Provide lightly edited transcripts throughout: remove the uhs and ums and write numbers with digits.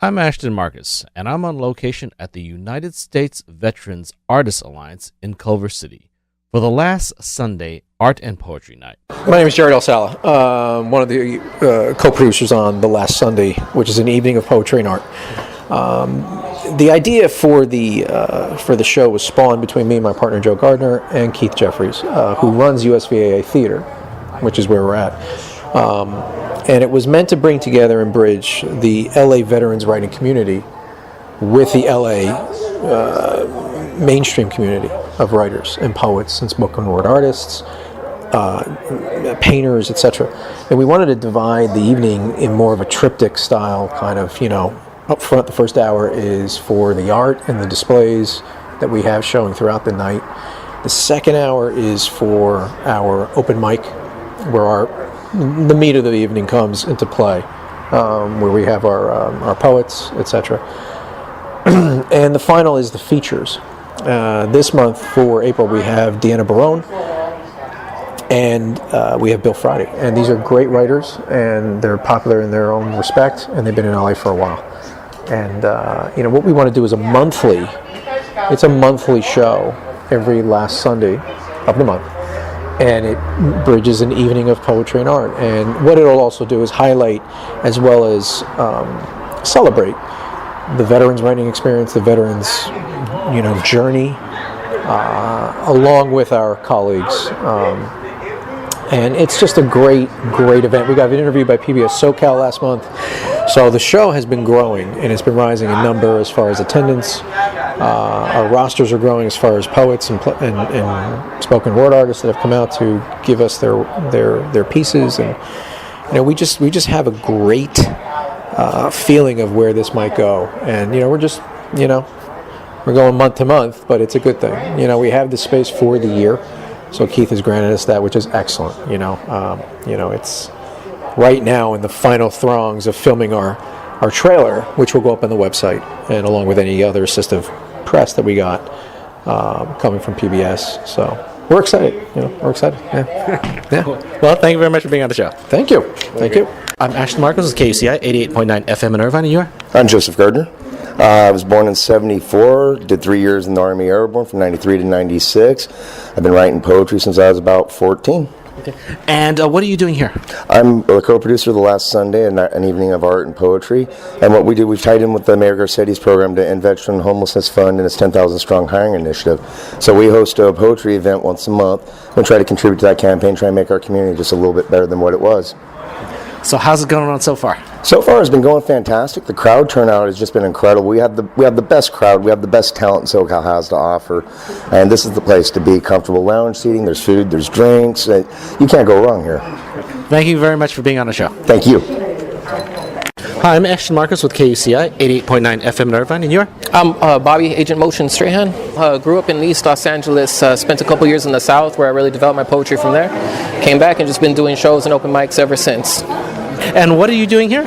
I'm Ashton Marcus, and I'm on location at the United States Veterans Artists Alliance in Culver City for the last Sunday Art and Poetry Night. My name is Jared Alsala, one of the co-producers on The Last Sunday, which is an evening of poetry and art. The idea for the show was spawned between me and my partner Joe Gardner and Keith Jeffries, who runs USVAA Theatre, which is where we're at. And it was meant to bring together and bridge the LA veterans writing community with the LA mainstream community of writers and poets and spoken word artists, painters, etc. And we wanted to divide the evening in more of a triptych style kind of, up front. The first hour is for the art and the displays that we have showing throughout the night. The second hour is for our open mic, where the meat of the evening comes into play, where we have our poets, etc. And the final is the features. This month for April we have Deanna Barone and we have Bill Friday. And these are great writers, and they're popular in their own respect, and they've been in LA for a while. And what we want to do is a monthly show every last Sunday of the month. And it bridges an evening of poetry and art. And what it'll also do is highlight, as well as celebrate, the veterans' writing experience, the veterans' journey, along with our colleagues. And it's just a great event. We got an interview by PBS SoCal last month. So the show has been growing, and it's been rising in number as far as attendance. Our rosters are growing as far as poets and spoken word artists that have come out to give us their pieces, and we just have a great feeling of where this might go. And we're just we're going month to month, but it's a good thing. We have the space for the year, so Keith has granted us that, which is excellent. It's right now in the final throngs of filming our trailer, which will go up on the website, and along with any other assistive press that we got coming from PBS. So we're excited. We're excited. Yeah. Cool. Well, thank you very much for being on the show. Thank you. Thank you. I'm Ashton Marcos with KUCI 88.9 FM in Irvine, and you are? I'm Joseph Gardner. I was born in 74, did 3 years in the Army Airborne from 93 to 96. I've been writing poetry since I was about 14. Okay. And what are you doing here? I'm a co-producer of The Last Sunday, an evening of art and poetry. And what we do, we've tied in with the Mayor Garcetti's program to end Veteran Homelessness Fund and its 10,000 Strong Hiring Initiative. So we host a poetry event once a month and try to contribute to that campaign, try and make our community just a little bit better than what it was. So how's it going on so far? So far, it's been going fantastic. The crowd turnout has just been incredible. We have the best crowd. We have the best talent SoCal has to offer, and this is the place to be. Comfortable lounge seating. There's food. There's drinks. You can't go wrong here. Thank you very much for being on the show. Thank you. Hi, I'm Ashton Marcus with KUCI 88.9 FM in Irvine, and you are? I'm Bobby, Agent Motion Strahan. Grew up in East Los Angeles, spent a couple years in the South where I really developed my poetry from there. Came back and just been doing shows and open mics ever since. And what are you doing here?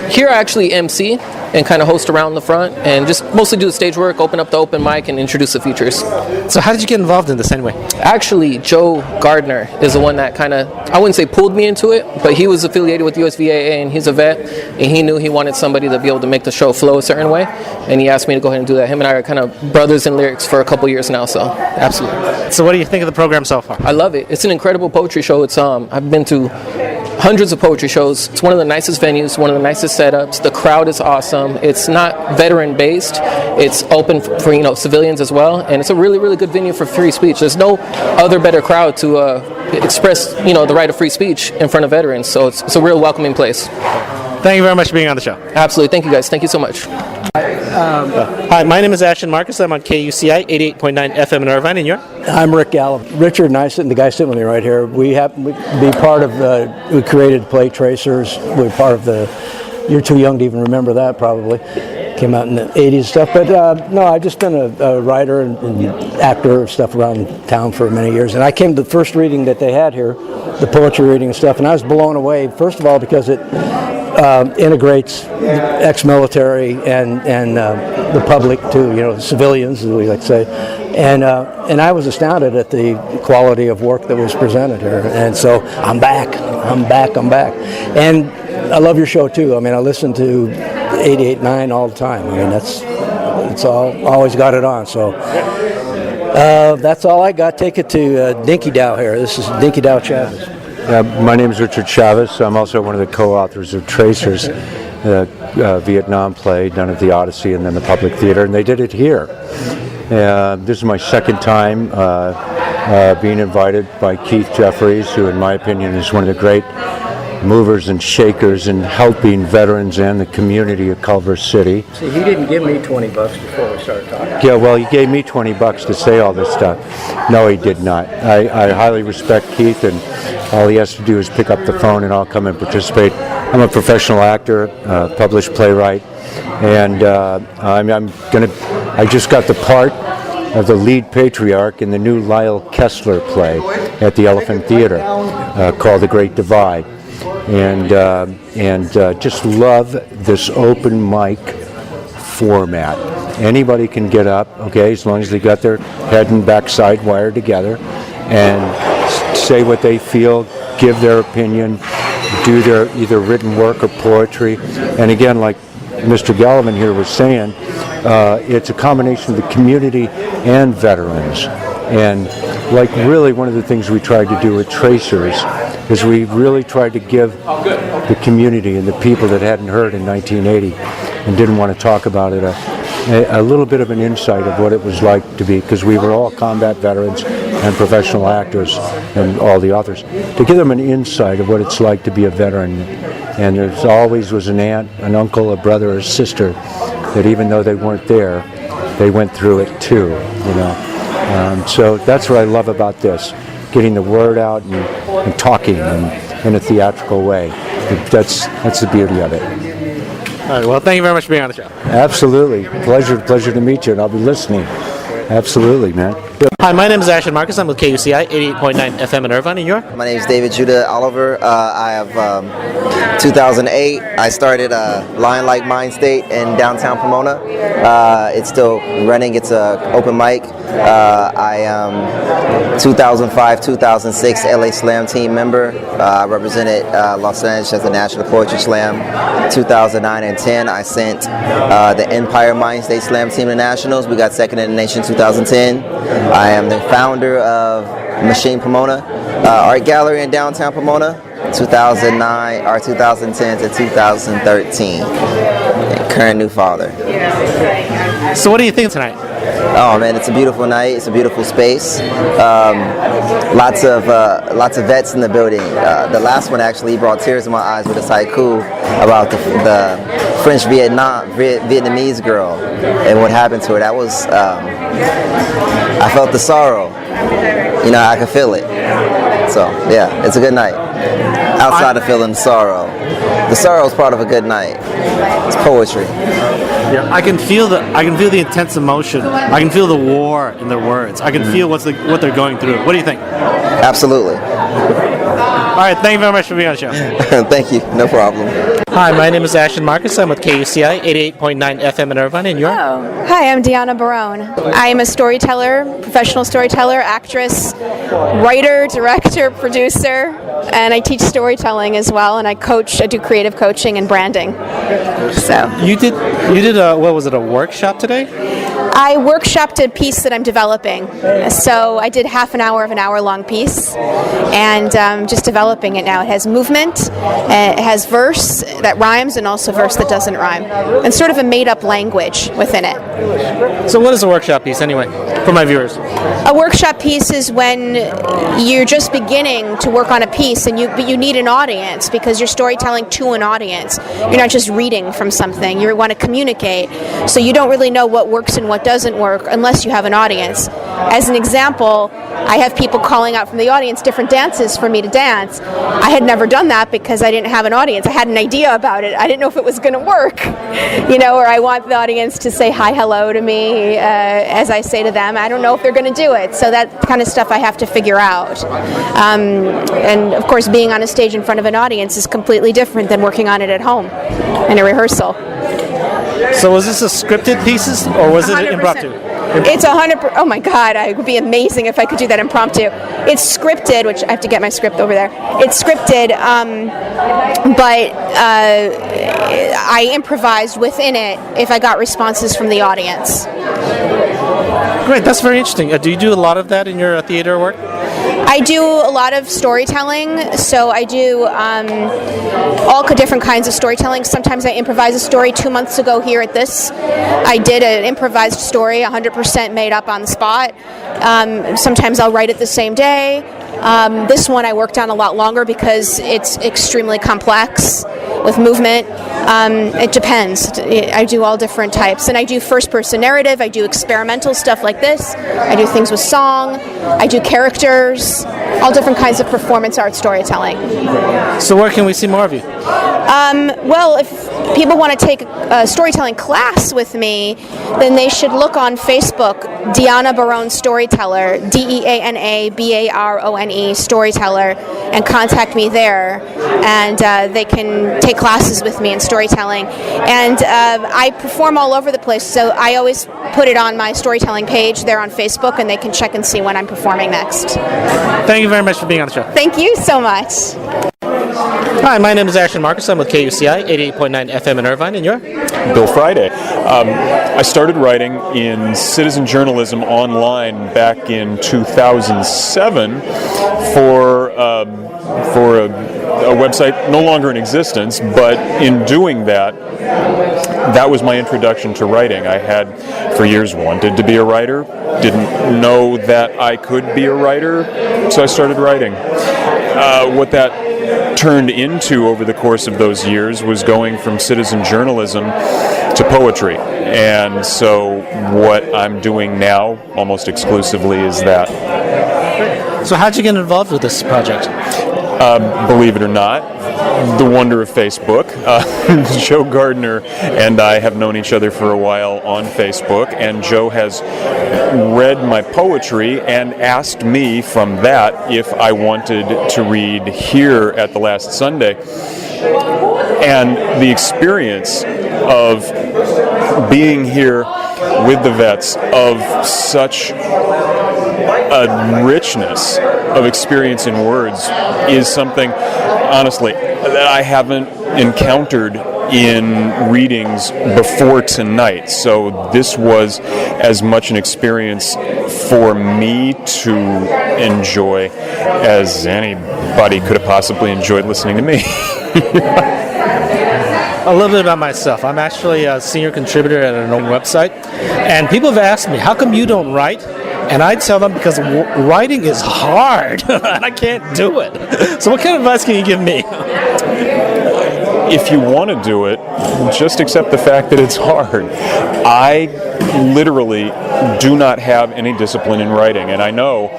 Here I actually MC and kind of host around the front and just mostly do the stage work, open up the open mic, and introduce the features. So how did you get involved in this anyway? Actually, Joe Gardner is the one that kind of, I wouldn't say pulled me into it, but he was affiliated with USVAA and he's a vet, and he knew he wanted somebody to be able to make the show flow a certain way, and he asked me to go ahead and do that. Him and I are kind of brothers in lyrics for a couple years now, so absolutely. So what do you think of the program so far? I love it. It's an incredible poetry show. It's I've been to hundreds of poetry shows. It's one of the nicest venues, one of the nicest setups. The crowd is awesome. It's not veteran based. It's open for civilians as well, and it's a really, really good venue for free speech. There's no other better crowd to express the right of free speech in front of veterans. So it's a real welcoming place. Thank you very much for being on the show. Absolutely. Thank you, guys. Thank you so much. Hi, my name is Ashton Marcus. I'm on KUCI 88.9 FM in Irvine, and you're? I'm Rick Gallup. Richard and I, the guy sitting with me right here, we happen to be part of we created Play Tracers. We're part of you're too young to even remember that probably. Came out in the 80s stuff. But no, I've just been a writer and actor and stuff around town for many years. And I came to the first reading that they had here, the poetry reading and stuff, and I was blown away, first of all, because it integrates ex-military and the public too, civilians, as we like to say, and I was astounded at the quality of work that was presented here, and so I'm back, and I love your show too. I mean, I listen to 88.9 all the time. I mean, it's always got it on. So that's all I got. Take it to Dinky Dow here. This is Dinky Dow Chavez. My name is Richard Chavez. I'm also one of the co-authors of Tracers, Vietnam play done at the Odyssey and then the Public Theater, and they did it here. This is my second time being invited by Keith Jeffries, who in my opinion is one of the great movers and shakers in helping veterans and the community of Culver City. See, he didn't give me $20 before we started talking. Yeah, well, he gave me $20 to say all this stuff. No, he did not. I highly respect Keith, and all he has to do is pick up the phone and I'll come and participate. I'm a professional actor, published playwright, and I just got the part of the lead patriarch in the new Lyle Kessler play at the Elephant Theater called The Great Divide. And just love this open mic format. Anybody can get up, okay, as long as they got their head and backside wired together, and say what they feel, give their opinion, do their either written work or poetry. And again, like Mr. Gallivan here was saying, it's a combination of the community and veterans. And like really one of the things we tried to do with Tracers is we really tried to give the community and the people that hadn't heard in 1980 and didn't want to talk about it a little bit of an insight of what it was like to be, because we were all combat veterans and professional actors and all the authors, to give them an insight of what it's like to be a veteran. And there always was an aunt, an uncle, a brother, or a sister that even though they weren't there, they went through it too, you know. So that's what I love about this, getting the word out and talking in a theatrical way. That's the beauty of it. All right, well, thank you very much for being on the show. Absolutely. Pleasure to meet you, and I'll be listening. Absolutely, man. Hi, my name is Ashton Marcus. I'm with KUCI 88.9 FM in Irvine, New York. My name is David Judah Oliver. I have 2008. I started Lion Like Mind State in downtown Pomona. It's still running. It's an open mic. I am 2005, 2006 LA Slam team member. I represented Los Angeles as the National Poetry Slam. 2009 and 10, I sent the Empire Mind State Slam team to nationals. We got second in the nation 2010. I am the founder of Machine Pomona Art Gallery in downtown Pomona, 2009 or 2010 to 2013. And current new father. So what do you think tonight? Oh man, it's a beautiful night. It's a beautiful space. Lots of vets in the building. The last one actually brought tears to my eyes with his haiku about the French Vietnamese girl and what happened to her. That was I felt the sorrow. You know, I could feel it. So yeah, it's a good night. Outside of feeling sorrow, the sorrow is part of a good night. It's poetry. Yeah, I can feel the intense emotion. I can feel the war in their words. I can feel what they're going through. What do you think? Absolutely. All right, thank you very much for being on the show. Thank you. No problem. Hi, my name is Ashton Marcus. I'm with KUCI 88.9 FM in Irvine, in New York. Oh. Hi, I'm Deanna Barone. I am a storyteller, professional storyteller, actress, writer, director, producer, and I teach storytelling as well, and I do creative coaching and branding. So You did what was it, a workshop today? I workshopped a piece that I'm developing. So I did half an hour of an hour-long piece, and just developing it now. It has movement, it has verse that rhymes, and also verse that doesn't rhyme, and sort of a made-up language within it. So what is a workshop piece, anyway, for my viewers? A workshop piece is when you're just beginning to work on a piece, but you need an audience because you're storytelling to an audience. You're not just reading from something. You want to communicate, so you don't really know what works and what doesn't work unless you have an audience. As an example, I have people calling out from the audience different dances for me to dance. I had never done that because I didn't have an audience. I had an idea about it. I didn't know if it was going to work, or I want the audience to say hi, hello to me as I say to them. I don't know if they're going to do it. So that kind of stuff I have to figure out. And of course, being on a stage in front of an audience is completely different than working on it at home in a rehearsal. So was this a scripted piece, or was it 100%. impromptu? It's 100%. Oh my God, it would be amazing if I could do that impromptu. It's scripted, which I have to get my script over there. It's scripted, but I improvised within it if I got responses from the audience. Great, that's very interesting. Do you do a lot of that in your theater work? I do a lot of storytelling, so I do all different kinds of storytelling. Sometimes I improvise a story. 2 months ago here at this, I did an improvised story, 100% made up on the spot. Sometimes I'll write it the same day. This one I worked on a lot longer because it's extremely complex with movement. It depends. I do all different types. And I do first-person narrative. I do experimental stuff like this. I do things with song. I do characters. All different kinds of performance art storytelling. So where can we see more of you? Well, if people want to take a storytelling class with me, then they should look on Facebook, Deanna Barone Storyteller, DeanaBarone Storyteller, and contact me there. And they can take classes with me in storytelling. And I perform all over the place, so I always put it on my storytelling page there on Facebook, and they can check and see when I'm performing next. Thank you very much for being on the show. Thank you so much. Hi, my name is Ashton Marcus. I'm with KUCI, 88.9 FM in Irvine, and you're? Bill Friday. I started writing in citizen journalism online back in 2007 for a website no longer in existence, but in doing that, that was my introduction to writing. I had for years wanted to be a writer, didn't know that I could be a writer, so I started writing. What that turned into over the course of those years was going from citizen journalism to poetry. And so what I'm doing now almost exclusively is that. So how'd you get involved with this project? Believe it or not, the wonder of Facebook. Joe Gardner and I have known each other for a while on Facebook, and Joe has read my poetry and asked me from that if I wanted to read here at the last Sunday. And the experience of being here with the vets, of such a richness of experience in words, is something, honestly, that I haven't encountered in readings before tonight. So this was as much an experience for me to enjoy as anybody could have possibly enjoyed listening to me. A little bit about myself. I'm actually a senior contributor at an own website, and people have asked me, how come you don't write? And I tell them because writing is hard, and I can't do it. So what kind of advice can you give me? If you want to do it, just accept the fact that it's hard. I literally do not have any discipline in writing, and I know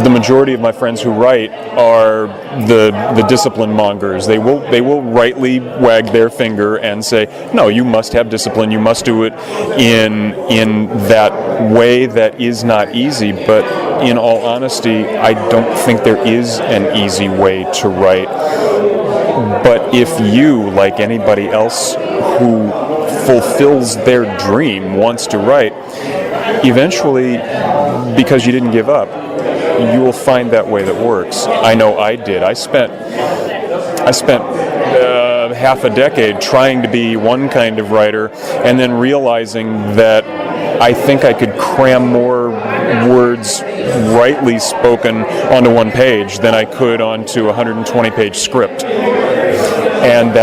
the majority of my friends who write are the discipline mongers. They will rightly wag their finger and say, no, you must have discipline, you must do it in that way that is not easy. But in all honesty, I don't think there is an easy way to write. But if you, like anybody else who fulfills their dream, wants to write, eventually, because you didn't give up, you will find that way that works. I know I did. I spent half a decade trying to be one kind of writer, and then realizing that I think I could cram more words rightly spoken onto one page than I could onto a 120-page script. And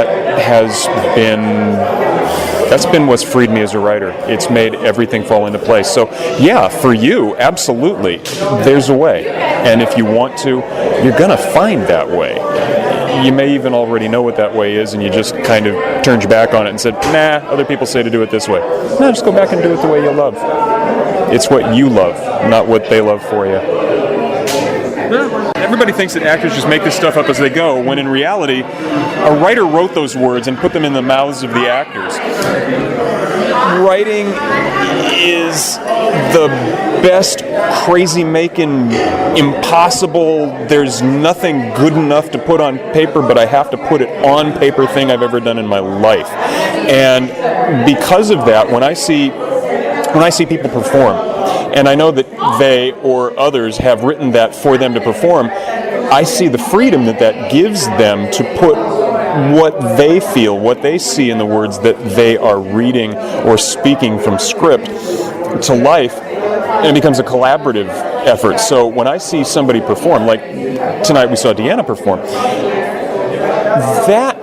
that's been what's freed me as a writer. It's made everything fall into place. So yeah, for you, absolutely, there's a way. And if you want to, you're going to find that way. You may even already know what that way is, and you just kind of turned your back on it and said, nah, other people say to do it this way. No, just go back and do it the way you love. It's what you love, not what they love for you. Everybody thinks that actors just make this stuff up as they go, when in reality, a writer wrote those words and put them in the mouths of the actors. Writing is the best crazy-making, impossible, there's nothing good enough to put on paper, but I have to put it on paper thing I've ever done in my life. And because of that, when I see when I see people perform, and I know that they or others have written that for them to perform, I see the freedom that gives them to put what they feel, what they see in the words that they are reading or speaking from script to life, and it becomes a collaborative effort. So when I see somebody perform, like tonight we saw Deanna perform, that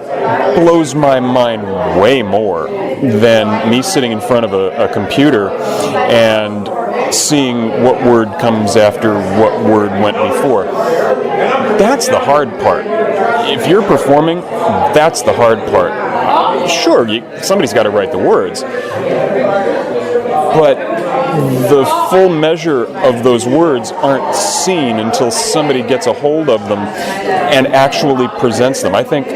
blows my mind way more than me sitting in front of a computer and seeing what word comes after what word went before. That's the hard part. If you're performing, that's the hard part. Sure, somebody's got to write the words, but the full measure of those words aren't seen until somebody gets a hold of them and actually presents them. I think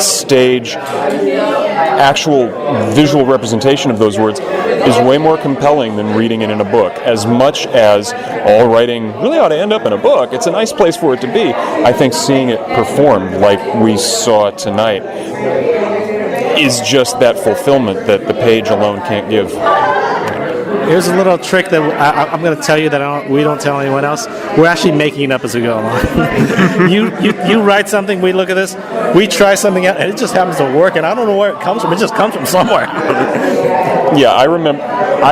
stage, actual visual representation of those words is way more compelling than reading it in a book. As much as all writing really ought to end up in a book, it's a nice place for it to be. I think seeing it performed like we saw tonight is just that fulfillment that the page alone can't give. Here's a little trick that I'm going to tell you that we don't tell anyone else. We're actually making it up as we go along. you write something, we look at this, we try something out, and it just happens to work, and I don't know where it comes from. It just comes from somewhere. Yeah, I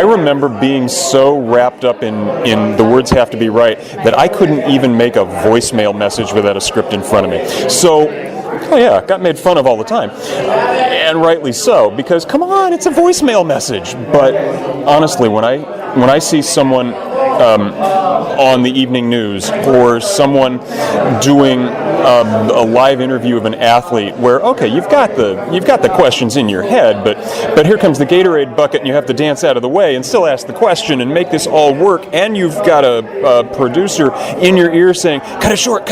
remember being so wrapped up in the words have to be right that I couldn't even make a voicemail message without a script in front of me. So, oh yeah, got made fun of all the time. And rightly so, because come on, it's a voicemail message. But honestly, when I see someone on the evening news or someone doing a live interview of an athlete where, okay, you've got the questions in your head, but here comes the Gatorade bucket and you have to dance out of the way and still ask the question and make this all work, and you've got a producer in your ear saying, cut it short,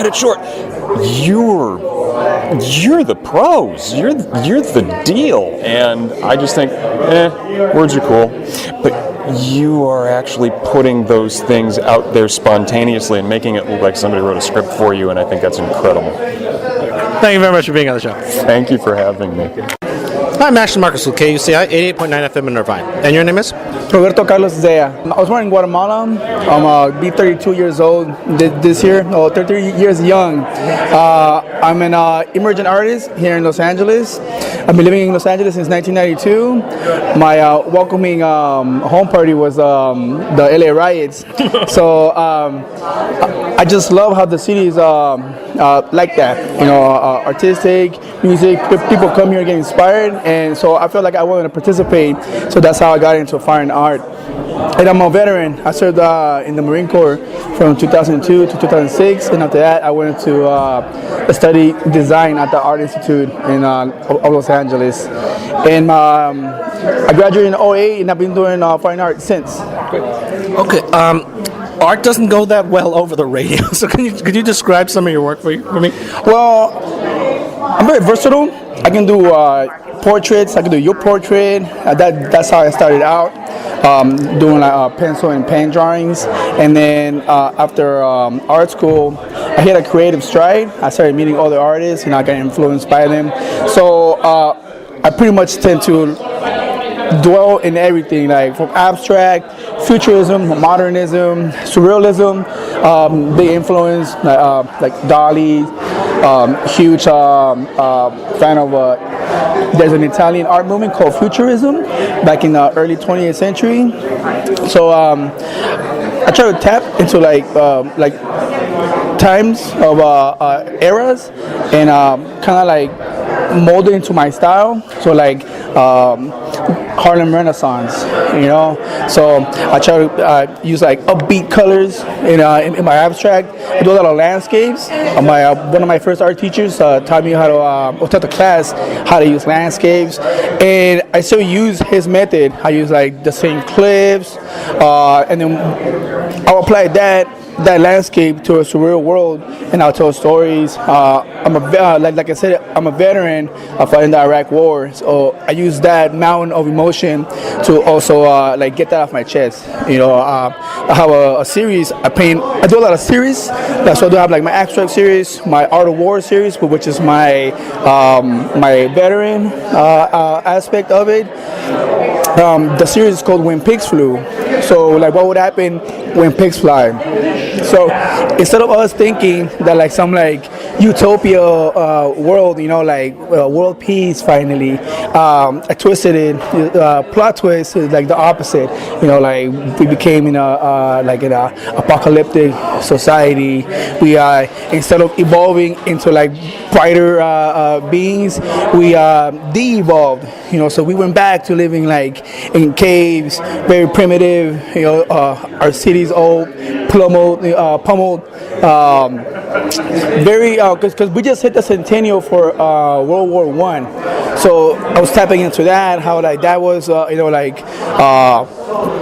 you're the pros. You're the deal. And I just think, words are cool, but you are actually putting those things out there spontaneously and making it look like somebody wrote a script for you, and I think that's incredible. Thank you very much for being on the show. Thank you for having me. Hi, I'm Ashton Marcus with KUCI 88.9 FM in Irvine. And your name is? Roberto Carlos. I was born in Guatemala. I'm be 32 years old this year. 33 years young. I'm an emergent artist here in Los Angeles. I've been living in Los Angeles since 1992. My welcoming home party was the LA riots. So I just love how the city is like that. Artistic, music, people come here and get inspired. And so I felt like I wanted to participate. So that's how I got into fine art. And I'm a veteran. I served in the Marine Corps from 2002 to 2006. And after that, I went to study design at the Art Institute in Los Angeles. And I graduated in 2008, and I've been doing fine art since. Okay. Art doesn't go that well over the radio. So could you describe some of your work for me? Well, I'm very versatile. I can do portraits. I can do your portrait. That's how I started out, doing pencil and pen drawings. And then after art school, I hit a creative stride. I started meeting other artists, and I got influenced by them. So I pretty much tend to dwell in everything, like from abstract, futurism, modernism, surrealism, big influence, like Dali, huge fan of, there's an Italian art movement called Futurism back in the early 20th century. So I try to tap into like times of eras and kind of like mold it into my style. So like Harlem Renaissance, So I try to use like upbeat colors in my abstract. I do a lot of landscapes. One of my first art teachers taught me taught the class how to use landscapes, and I still use his method. I use like the same cliffs, and then I'll apply that landscape to a surreal world, and I'll tell stories. I'm like I said, I'm a veteran of fighting the Iraq War, so I use that mountain of emotion to also like get that off my chest. I have a series. I do a lot of series. So I do have like my abstract series, my Art of War series, which is my veteran aspect of it. The series is called When Pigs Flew, So like what would happen when pigs fly? So instead of us thinking that like some like utopia world, like world peace finally, I twisted it. Plot twist is like the opposite. Like we became in a apocalyptic society. We instead of evolving into like brighter beings, we de-evolved. So we went back to living like in caves, very primitive. Our cities all pummeled. Very because we just hit the centennial for World War I. So I was tapping into that, how like that was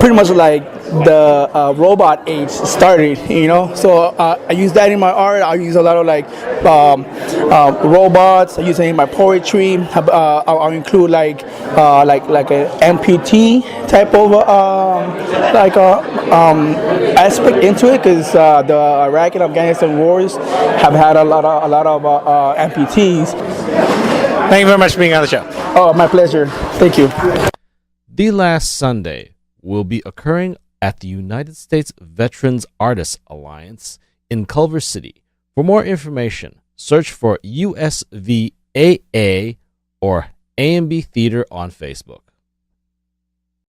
pretty much like the robot age started, So I use that in my art. I use a lot of like robots. I use it in my poetry. I'll include like an amputee type of aspect into it, because the Iraq and Afghanistan wars have had a lot of amputees. Thank you very much for being on the show. Oh, my pleasure. Thank you. The Last Sunday will be occurring at the United States Veterans Artists Alliance in Culver City. For more information, search for USVAA or AMB Theatre on Facebook.